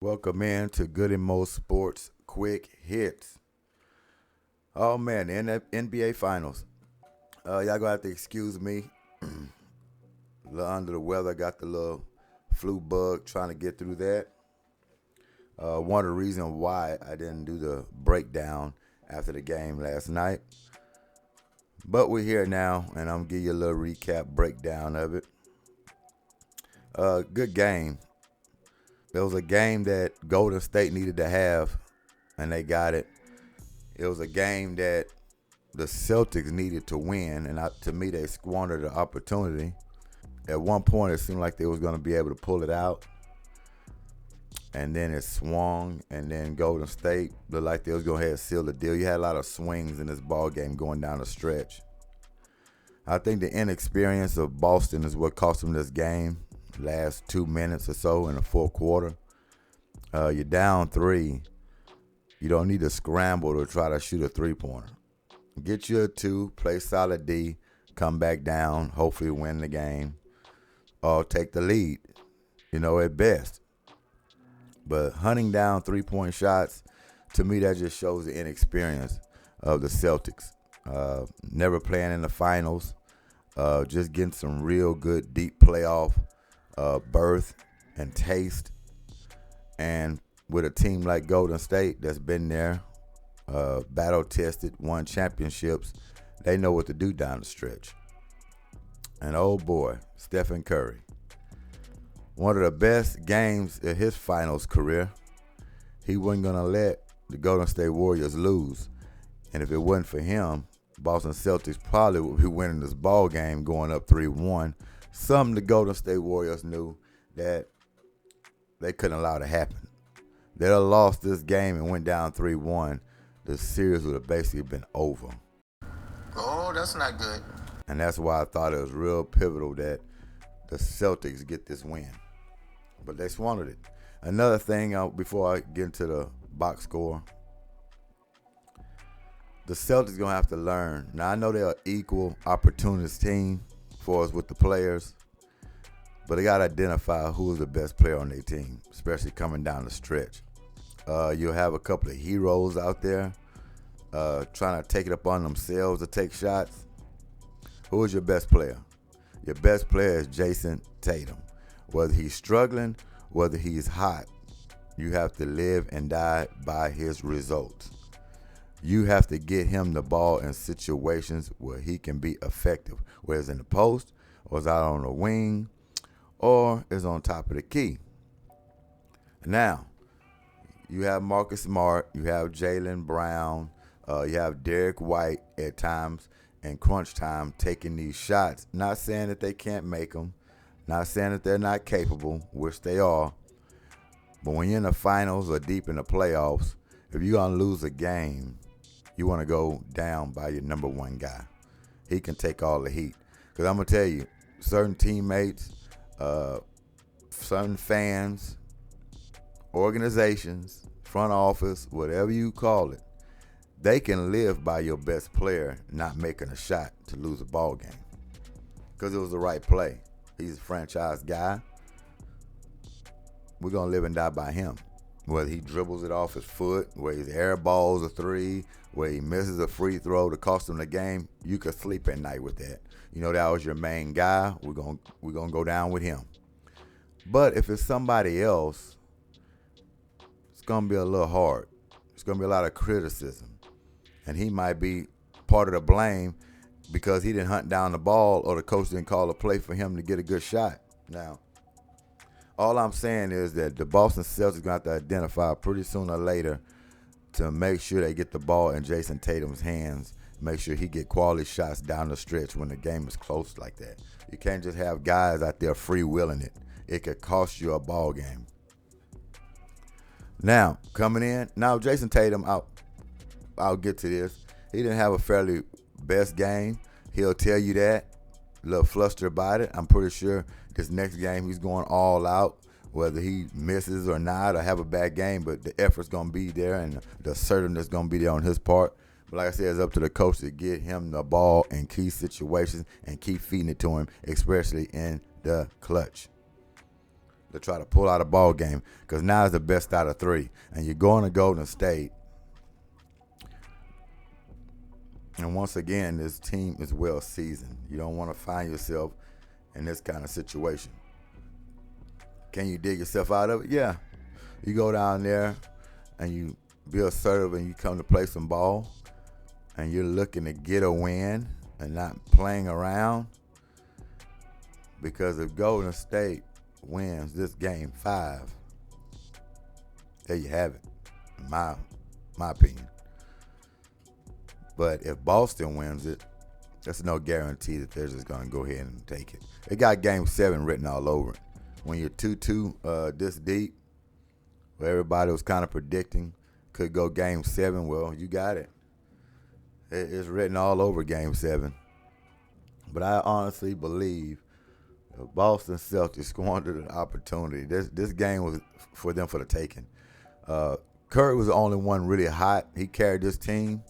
Welcome in to Goodymo Sports Quick Hits. Oh man, the NBA Finals. Y'all gonna have to excuse me. A little under the weather. Got the little flu bug. Trying to get through that. One of the reasons why I didn't do the breakdown after the game last night. But we're here now, and I'm gonna give you a little recap breakdown of it. Good game. It was a game that Golden State needed to have, and they got it. It was a game that the Celtics needed to win, and to me, they squandered the opportunity. At one point, it seemed like they was going to be able to pull it out, and then it swung, and then Golden State looked like they was going to have seal the deal. You had a lot of swings in this ball game going down the stretch. I think the inexperience of Boston is what cost them this game. Last 2 minutes or so in the fourth quarter. You're down 3. You don't need to scramble to try to shoot a three-pointer. Get you a 2, play solid D, come back down, hopefully win the game, or take the lead, at best. But hunting down three-point shots, to me, that just shows the inexperience of the Celtics. Never playing in the finals, just getting some real good deep playoff birth and taste, and with a team like Golden State that's been there, battle tested, won championships, they know what to do down the stretch. And oh boy, Stephen Curry, one of the best games of his finals career. He wasn't gonna let the Golden State Warriors lose, and if it wasn't for him, Boston Celtics probably would be winning this ball game, going up 3-1. Some of the Golden State Warriors knew that they couldn't allow to happen. They'd have lost this game and went down 3-1. The series would have basically been over. Oh, that's not good. And that's why I thought it was real pivotal that the Celtics get this win. But they squandered it. Another thing, before I get into the box score, the Celtics going to have to learn. Now, I know they're an equal opportunist team for us with the players, but they got to identify who is the best player on their team, especially coming down the stretch. You'll have a couple of heroes out there trying to take it upon themselves to take shots. Who is your best player? Your best player is Jason Tatum. Whether he's struggling, whether he's hot, you have to live and die by his results. You have to get him the ball in situations where he can be effective, whether it's in the post, or it's out on the wing, or it's on top of the key. Now, you have Marcus Smart, you have Jaylen Brown, you have Derek White at times in crunch time taking these shots. Not saying that they can't make them, not saying that they're not capable, which they are, but when you're in the finals or deep in the playoffs, if you're going to lose a game, you want to go down by your number one guy. He can take all the heat. Because I'm going to tell you, certain teammates, certain fans, organizations, front office, whatever you call it, they can live by your best player not making a shot to lose a ball game. Because it was the right play. He's a franchise guy. We're going to live and die by him. Whether he dribbles it off his foot, whether he airballs a three, whether he misses a free throw to cost him the game, you could sleep at night with that. That was your main guy. We're gonna go down with him. But if it's somebody else, it's gonna be a little hard. It's gonna be a lot of criticism, and he might be part of the blame because he didn't hunt down the ball or the coach didn't call a play for him to get a good shot. Now, all I'm saying is that the Boston Celtics are going to have to identify pretty soon or later to make sure they get the ball in Jason Tatum's hands, make sure he get quality shots down the stretch when the game is close like that. You can't just have guys out there freewheeling it. It could cost you a ball game. Now, coming in, Jason Tatum, I'll get to this. He didn't have a fairly best game. He'll tell you that. A little flustered about it. I'm pretty sure this next game he's going all out, whether he misses or not or have a bad game, but the effort's going to be there and the assertiveness is going to be there on his part. But like I said, it's up to the coach to get him the ball in key situations and keep feeding it to him, especially in the clutch. to try to pull out a ball game, because now it's the best out of 3. And you're going to Golden State. And once again, this team is well seasoned. You don't want to find yourself in this kind of situation. Can you dig yourself out of it? Yeah. You go down there and you be assertive and you come to play some ball and you're looking to get a win and not playing around. Because if Golden State wins this game 5, there you have it, in my opinion. But if Boston wins it, there's no guarantee that they're just going to go ahead and take it. They got Game 7 written all over it. When you're 2-2 this deep, where everybody was kind of predicting could go Game 7, well, you got it. It's written all over Game 7. But I honestly believe the Boston Celtics squandered an opportunity. This game was for them for the taking. Curry was the only one really hot. He carried this team.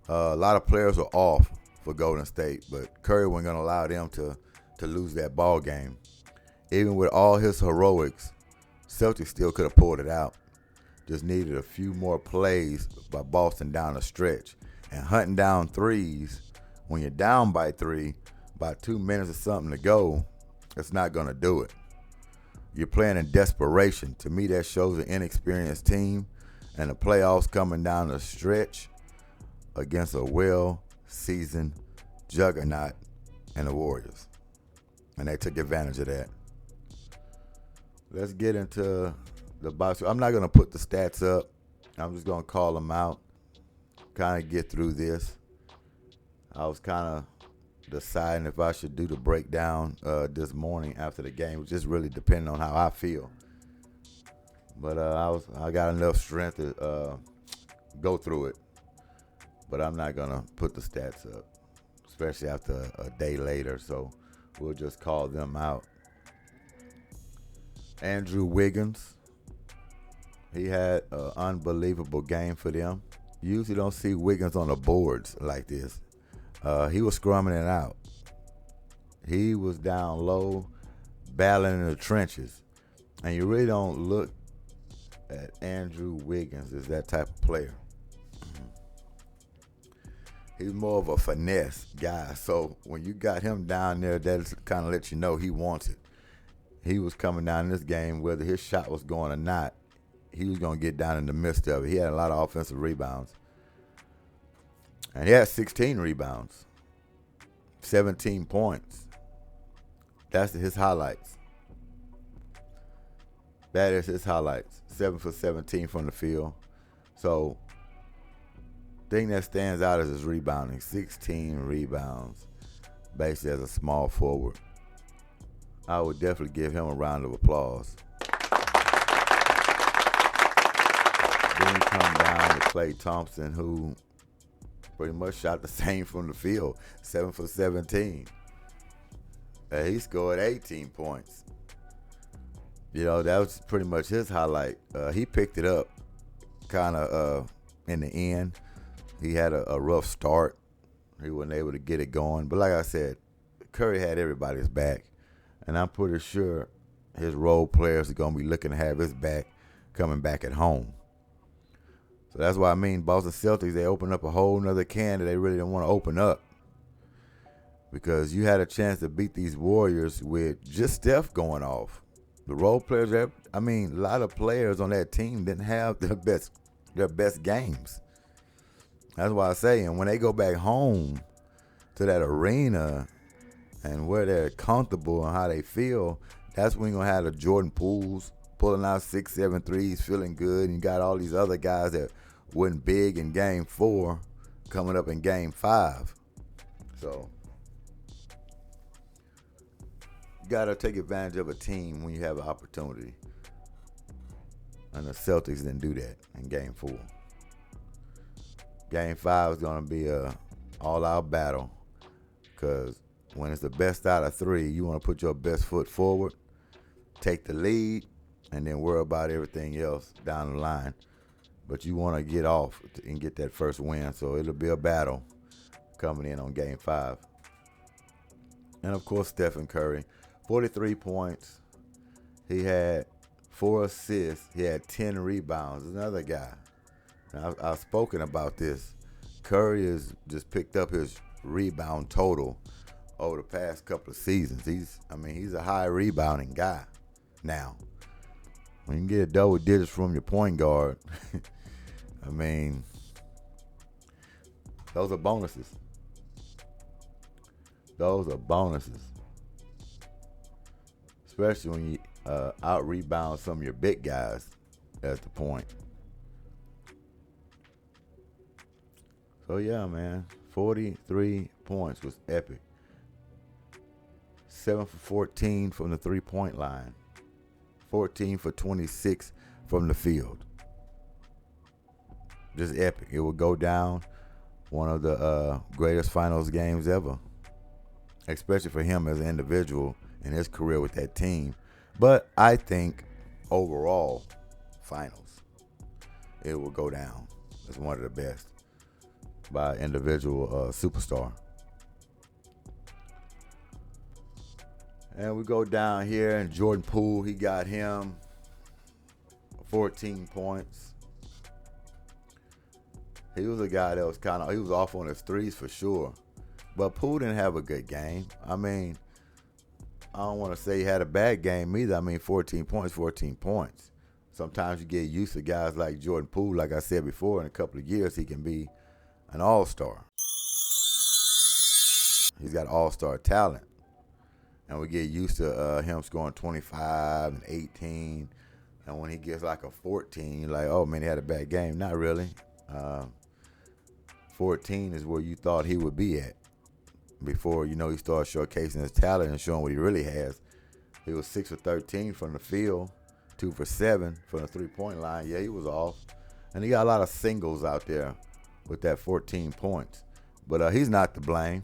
A lot of players were off for Golden State, but Curry wasn't going to allow them to lose that ball game. Even with all his heroics, Celtics still could have pulled it out. Just needed a few more plays by Boston down the stretch. And hunting down threes, when you're down by 3, about 2 minutes or something to go, it's not going to do it. You're playing in desperation. To me, that shows an inexperienced team, and the playoffs coming down the stretch against a well-seasoned juggernaut and the Warriors. And they took advantage of that. Let's get into the box. I'm not going to put the stats up. I'm just going to call them out, kind of get through this. I was kind of deciding if I should do the breakdown this morning after the game, just really depending on how I feel. But I got enough strength to go through it. But I'm not going to put the stats up, especially after a day later. So we'll just call them out. Andrew Wiggins, he had an unbelievable game for them. You usually don't see Wiggins on the boards like this. He was scrumming it out. He was down low, battling in the trenches. And you really don't look at Andrew Wiggins as that type of player. He's more of a finesse guy. So when you got him down there, that kind of lets you know he wants it. He was coming down in this game, whether his shot was going or not, he was going to get down in the midst of it. He had a lot of offensive rebounds. And he had 16 rebounds, 17 points. That's his highlights. That is his highlights. 7 for 17 from the field. So, thing that stands out is his rebounding. 16 rebounds, basically as a small forward. I would definitely give him a round of applause. Then you come down to Klay Thompson, who pretty much shot the same from the field, 7 for 17. He scored 18 points. You know, that was pretty much his highlight. He picked it up kind of in the end. He had a rough start. He wasn't able to get it going. But like I said, Curry had everybody's back. And I'm pretty sure his role players are going to be looking to have his back coming back at home. So that's why I mean Boston Celtics, they opened up a whole nother can that they really didn't want to open up. Because you had a chance to beat these Warriors with just Steph going off. The role players, a lot of players on that team didn't have their best games. That's why I say, and when they go back home to that arena and where they're comfortable and how they feel, that's when you're going to have the Jordan Pooles pulling out 6, 7 threes, feeling good. And you got all these other guys that went big in Game 4 coming up in Game 5. So you got to take advantage of a team when you have an opportunity. And the Celtics didn't do that in Game 4. Game 5 is going to be a all-out battle because when it's the best out of 3, you want to put your best foot forward, take the lead, and then worry about everything else down the line. But you want to get off and get that first win, so it'll be a battle coming in on Game 5. And, of course, Stephen Curry, 43 points. He had 4 assists. He had 10 rebounds. Another guy. Now, I've spoken about this. Curry has just picked up his rebound total over the past couple of seasons. He's a high rebounding guy now. When you get double digits from your point guard, those are bonuses. Those are bonuses. Especially when you out rebound some of your big guys at the point. So yeah, man, 43 points was epic. 7 for 14 from the 3-point line. 14 for 26 from the field. Just epic. It will go down one of the greatest finals games ever, especially for him as an individual in his career with that team. But I think overall finals, it will go down as one of the best by individual superstar. And we go down here, and Jordan Poole, he got him 14 points. He was a guy that was he was off on his threes for sure. But Poole didn't have a good game. I don't want to say he had a bad game either. 14 points. Sometimes you get used to guys like Jordan Poole. Like I said before, in a couple of years, he can be an all-star. He's got all-star talent. And we get used to him scoring 25 and 18. And when he gets like a 14, you're like, oh, man, he had a bad game. Not really. 14 is where you thought he would be at before, he started showcasing his talent and showing what he really has. He was 6 for 13 from the field, 2 for 7 from the 3-point line. Yeah, he was off. And he got a lot of singles out there with that 14 points. But he's not to blame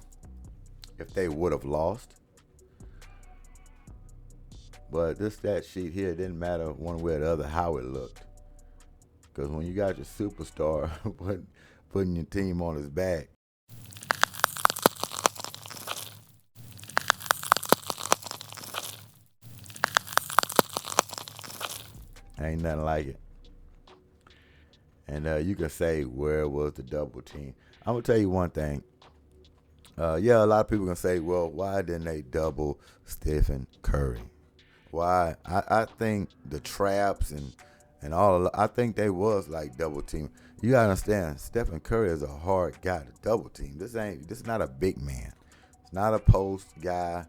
if they would have lost. But this stat sheet here, it didn't matter one way or the other how it looked. Because when you got your superstar putting your team on his back, ain't nothing like it. And you can say, where was the double team? I'm going to tell you one thing. A lot of people going to say, well, why didn't they double Stephen Curry? Why? I think the traps and all I think they was like double team. You gotta understand, Stephen Curry is a hard guy to double team. This is not a big man. It's not a post guy.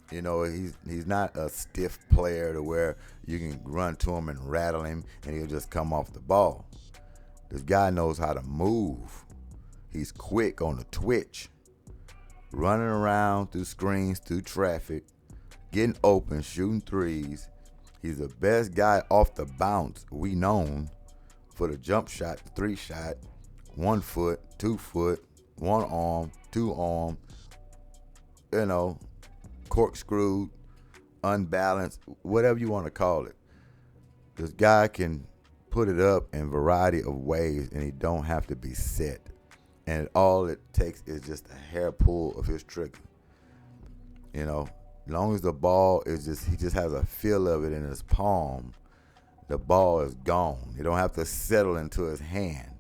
He's not a stiff player to where you can run to him and rattle him and he'll just come off the ball. This guy knows how to move. He's quick on the twitch, running around through screens, through traffic, getting open, shooting threes. He's the best guy off the bounce we known for the jump shot, the 3 shot, 1 foot, 2 foot, 1 arm, 2 arm, corkscrewed, unbalanced, whatever you want to call it. This guy can put it up in a variety of ways and he don't have to be set. And all it takes is just a hair pull of his trigger. As long as the ball is he just has a feel of it in his palm, the ball is gone. You don't have to settle into his hand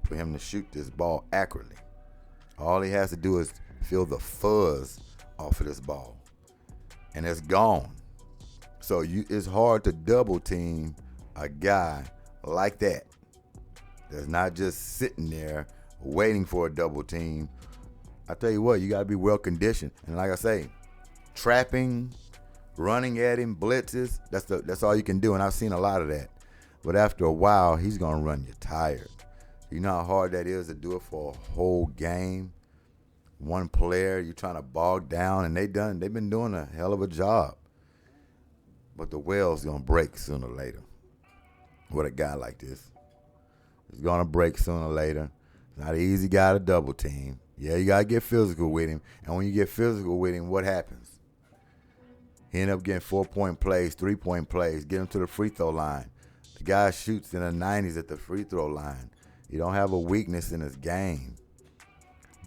for him to shoot this ball accurately. All he has to do is feel the fuzz off of this ball, and it's gone. So it's hard to double team a guy like that. That's not just sitting there waiting for a double team. I tell you what, you got to be well conditioned. And like I say, trapping, running at him, blitzes, that's all you can do. And I've seen a lot of that. But after a while, he's going to run you tired. You know how hard that is to do it for a whole game? One player, you're trying to bog down, and they've been doing a hell of a job. But the well's going to break sooner or later with a guy like this. It's going to break sooner or later. It's not an easy guy to double team. Yeah, you got to get physical with him. And when you get physical with him, what happens? He ended up getting 4-point plays, 3-point plays, get him to the free throw line. The guy shoots in the 90s at the free throw line. He don't have a weakness in his game.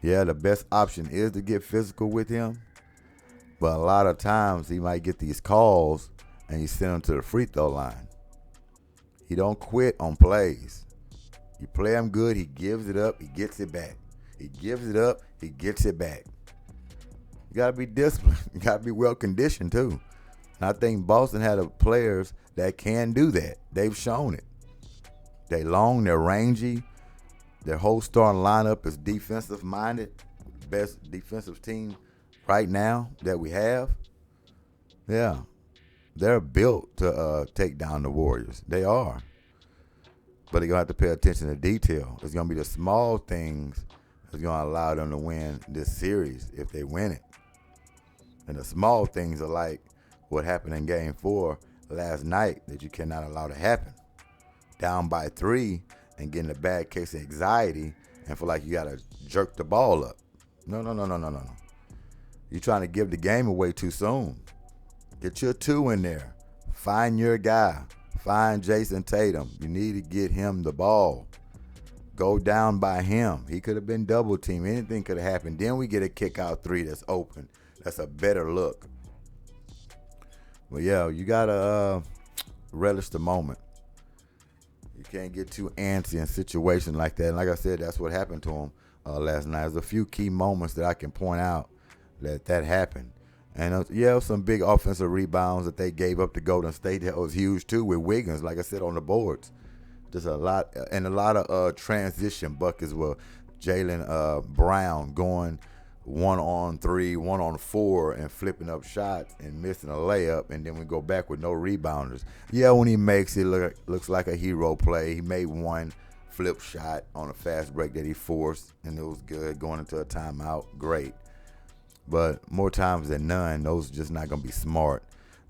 Yeah, the best option is to get physical with him. But a lot of times he might get these calls and you send him to the free throw line. He don't quit on plays. You play him good, he gives it up, he gets it back. He gives it up, he gets it back. You got to be disciplined. You got to be well conditioned too. And I think Boston had players that can do that. They've shown it. They long, they're rangy. Their whole starting lineup is defensive minded. Best defensive team right now that we have. Yeah, they're built to take down the Warriors. They are. But you're going to have to pay attention to detail. It's going to be the small things that's going to allow them to win this series if they win it. And the small things are like what happened in Game 4 last night that you cannot allow to happen. Down by 3 and getting a bad case of anxiety and feel like you got to jerk the ball up. No. You're trying to give the game away too soon. Get your 2 in there. Find your guy. Find Jason Tatum. You need to get him the ball. Go down by him. He could have been double teamed. Anything could have happened. Then we get a kick out 3 that's open. That's a better look. But yeah, you got to relish the moment. You can't get too antsy in situations like that. And like I said, that's what happened to him last night. There's a few key moments that I can point out that happened. And some big offensive rebounds that they gave up to Golden State. That was huge too with Wiggins, like I said, on the boards. Just a lot of transition buckets with Jaylen Brown going 1-on-3, 1-on-4, and flipping up shots and missing a layup, and then we go back with no rebounders. Yeah, when he makes it, looks like a hero play. He made one flip shot on a fast break that he forced, and it was good going into a timeout. Great. But more times than none, those are just not going to be smart.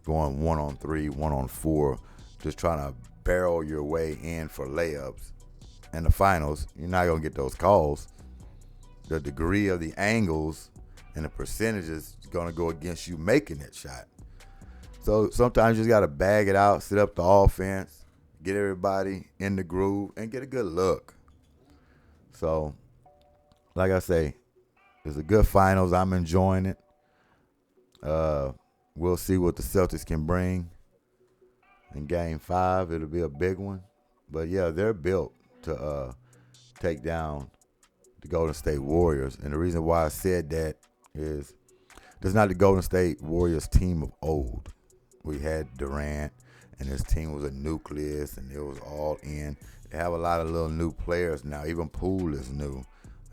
Going 1-on-3, 1-on-4, just trying to barrel your way in for layups. In the finals, you're not going to get those calls. The degree of the angles and the percentages is going to go against you making that shot. So sometimes you just got to bag it out, set up the offense, get everybody in the groove, and get a good look. So, like I say, it's a good finals. I'm enjoying it. We'll see what the Celtics can bring in Game 5. It'll be a big one. But, yeah, they're built to take down the Golden State Warriors. And the reason why I said that is there's not the Golden State Warriors team of old. We had Durant, and his team was a nucleus, and it was all in. They have a lot of little new players now. Even Poole is new.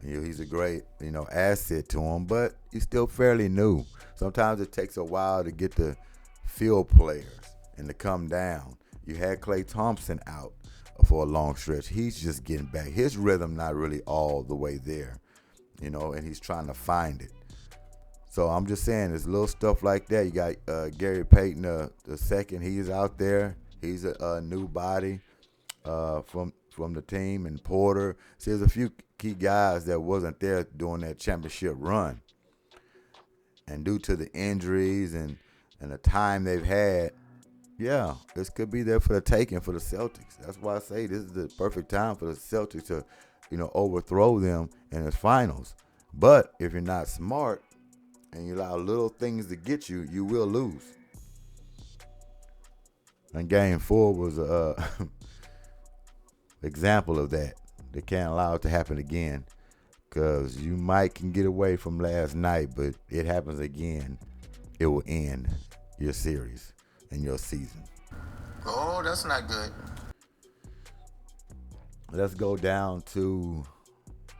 He's a great, asset to him, but he's still fairly new. Sometimes it takes a while to get the field players and to come down. You had Klay Thompson out for a long stretch. He's just getting back. His rhythm not really all the way there, and he's trying to find it. So I'm just saying, there's little stuff like that. You got Gary Payton the second. He's out there. He's a new body from the team, and Porter. See, there's a few key guys that wasn't there during that championship run. And due to the injuries and the time they've had, yeah, this could be there for the taking for the Celtics. That's why I say this is the perfect time for the Celtics to, overthrow them in the finals. But if you're not smart and you allow little things to get you, you will lose. And Game 4 was a example of that. They can't allow it to happen again, because you can get away from last night, but it happens again, it will end your series and your season. Oh, that's not good. Let's go down to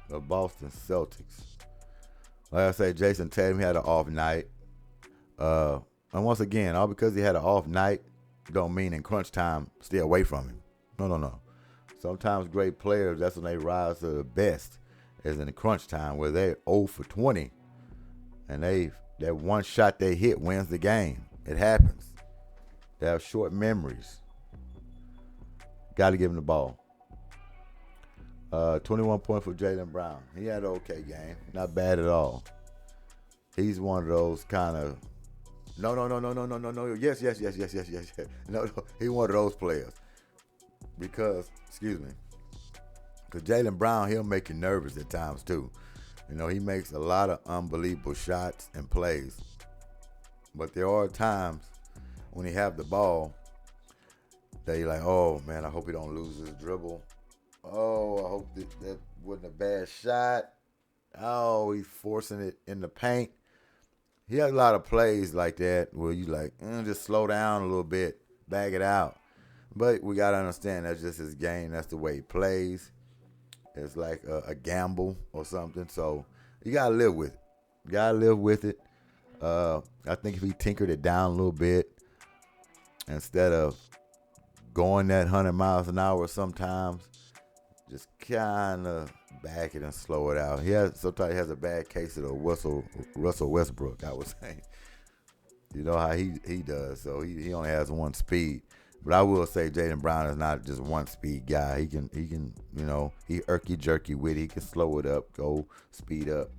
the Boston Celtics. Like I say, Jason Tatum had an off night. And once again, all because he had an off night don't mean in crunch time stay away from him. No. Sometimes great players, that's when they rise to the best, is in the crunch time where they're 0 for 20. And that one shot they hit wins the game. It happens. They have short memories. Got to give him the ball. 21 points for Jaylen Brown. He had an okay game. Not bad at all. He's one of those kind of, no. Yes. No. He's one of those players. Because Jaylen Brown, he'll make you nervous at times too. He makes a lot of unbelievable shots and plays. But there are times when he have the ball, that you're like, oh man, I hope he don't lose his dribble. Oh, I hope that wasn't a bad shot. Oh, he's forcing it in the paint. He has a lot of plays like that where you like, just slow down a little bit, bag it out. But we gotta understand that's just his game. That's the way he plays. It's like a gamble or something. So you gotta live with it. You gotta live with it. I think if he tinkered it down a little bit, instead of going that 100 miles an hour sometimes, just kind of back it and slow it out. Sometimes he has a bad case of the Russell Westbrook, I would say. You know how he does. So he only has one speed. But I will say Jaylen Brown is not just one speed guy. He can he irky jerky with it. He can slow it up, go speed up,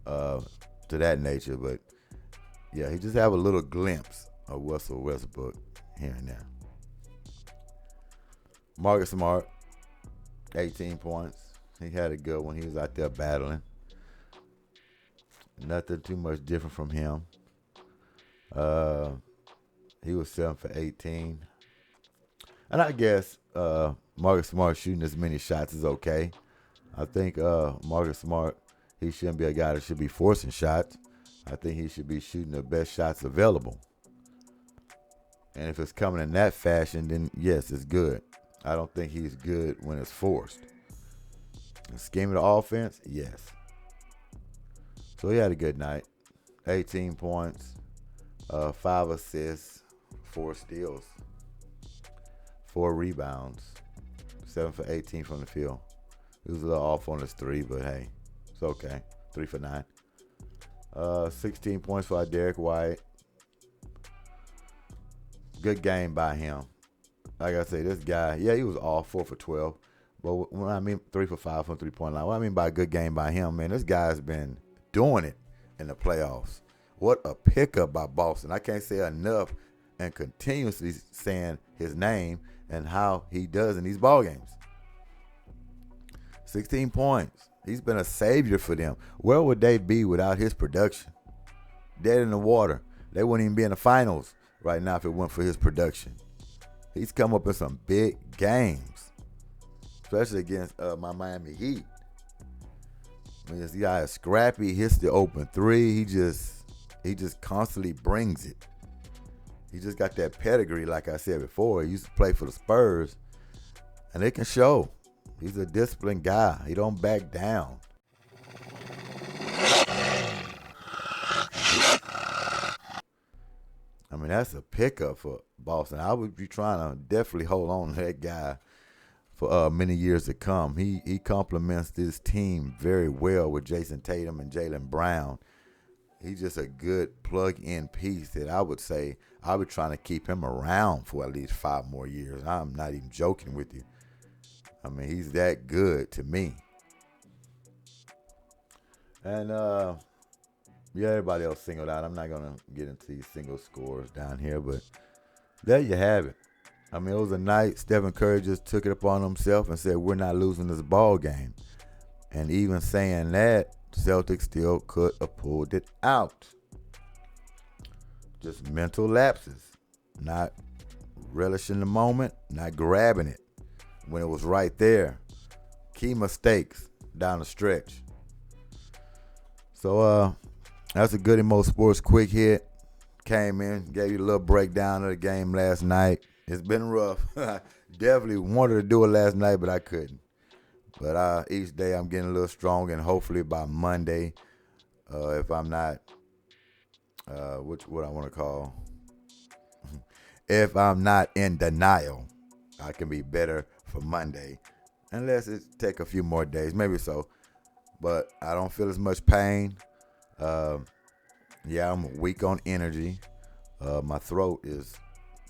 to that nature. But yeah, he just have a little glimpse of Russell Westbrook here and there. Marcus Smart, 18 points. He had a good one. He was out there battling. Nothing too much different from him. He was 7 for 18. And I guess Marcus Smart shooting as many shots is okay. I think Marcus Smart, he shouldn't be a guy that should be forcing shots. I think he should be shooting the best shots available. And if it's coming in that fashion, then yes, it's good. I don't think he's good when it's forced. The scheme of the offense, yes. So he had a good night. 18 points, 5 assists, 4 steals, 4 rebounds, 7 for 18 from the field. He was a little off on his 3, but hey, it's okay. 3 for 9. 16 points for Derek White. Good game by him. Like I say, this guy, yeah, he was off 4 for 12. But when I mean 3 for 5 from 3-point line, what I mean by a good game by him, man, this guy's been doing it in the playoffs. What a pickup by Boston. I can't say enough and continuously saying his name and how he does in these ball games. 16 points. He's been a savior for them. Where would they be without his production? Dead in the water. They wouldn't even be in the finals right now if it weren't for his production. He's come up in some big games, especially against my Miami Heat. I mean, this guy is scrappy, hits the open 3. He just constantly brings it. He just got that pedigree, like I said before. He used to play for the Spurs, and it can show. He's a disciplined guy. He don't back down. I mean, that's a pickup for Boston. I would be trying to definitely hold on to that guy for many years to come. He complements this team very well with Jason Tatum and Jaylen Brown. He's just a good plug-in piece that I would say I would try to keep him around for at least 5 more years. I'm not even joking with you. I mean, he's that good to me. And yeah, everybody else singled out. I'm not going to get into these single scores down here, but there you have it. I mean, it was a night Stephen Curry just took it upon himself and said, we're not losing this ball game. And even saying that, Celtics still could have pulled it out. Just mental lapses. Not relishing the moment, not grabbing it when it was right there. Key mistakes down the stretch. So that's a Goodymo Sports quick hit. Came in, gave you a little breakdown of the game last night. It's been rough. I definitely wanted to do it last night, but I couldn't. But each day I'm getting a little stronger, and hopefully by Monday, if I'm not, what I want to call, if I'm not in denial, I can be better for Monday. Unless it take a few more days, maybe so. But I don't feel as much pain. Yeah, I'm weak on energy. My throat is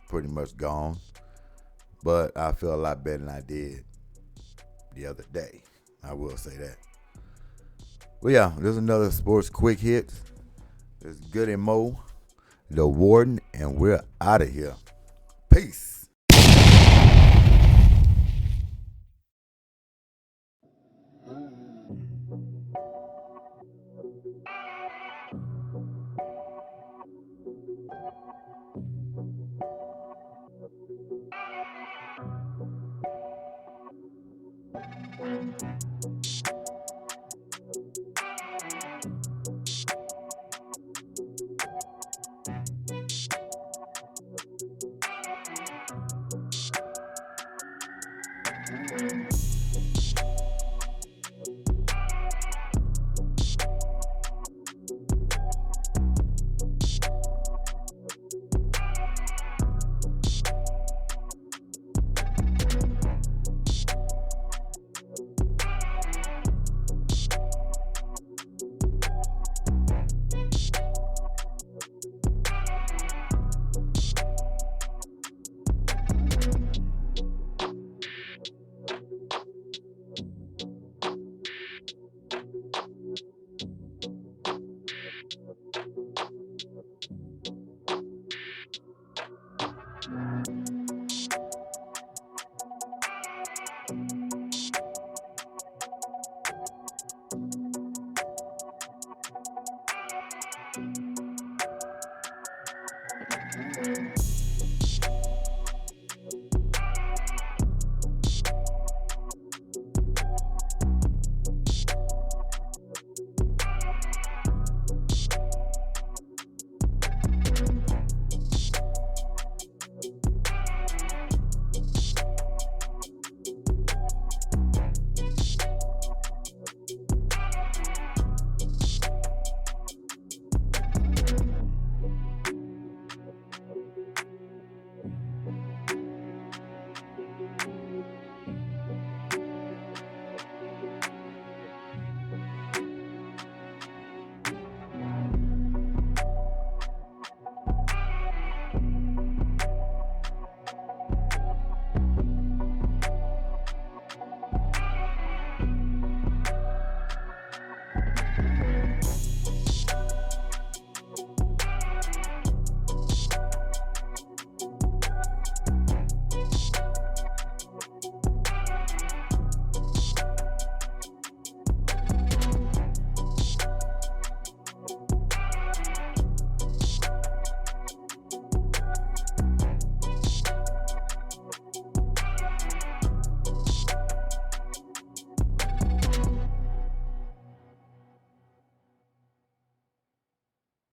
pretty much gone. But I feel a lot better than I did the other day. I will say that. Well, yeah, there's another sports quick hit. It's Goodymo, the Warden, and we're out of here. Peace.